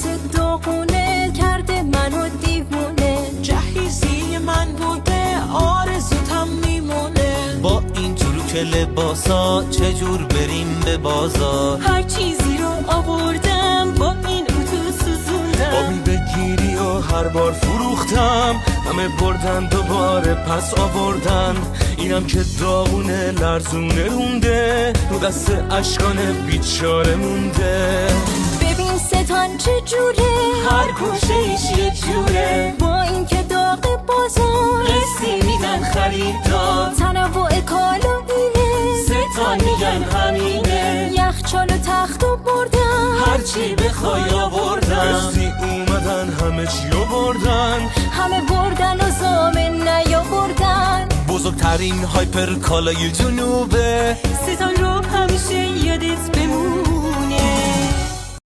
لباس داغونه کرده منو دیوونه. جهیزی من بوده آرزوتم میمونه. با این چروک لباسا چجور بریم به بازار؟ هر چیزی رو آوردم با این اتو سوزوندم. آبی بگیری و هر بار فروختم، همه بردن دوباره پس آوردن. اینم که داغونه لرزونه رونده، رو دست اشکان بیچاره مونده. ببین ستان چجوره، هر گوشه ایش یه جوره. با این که داغ بازار قسطی میدن خریدار. تنوع کالا اینه، ستان میگن همینه. یخچال و تخت و بردن، هرچی بخوای آوردن. قسطی اومدن همه چی آوردن. همه بردن و زامن نیاوردن. بزرگترین هایپر کالای جنوبه. ستان رو همیشه یادت بمون.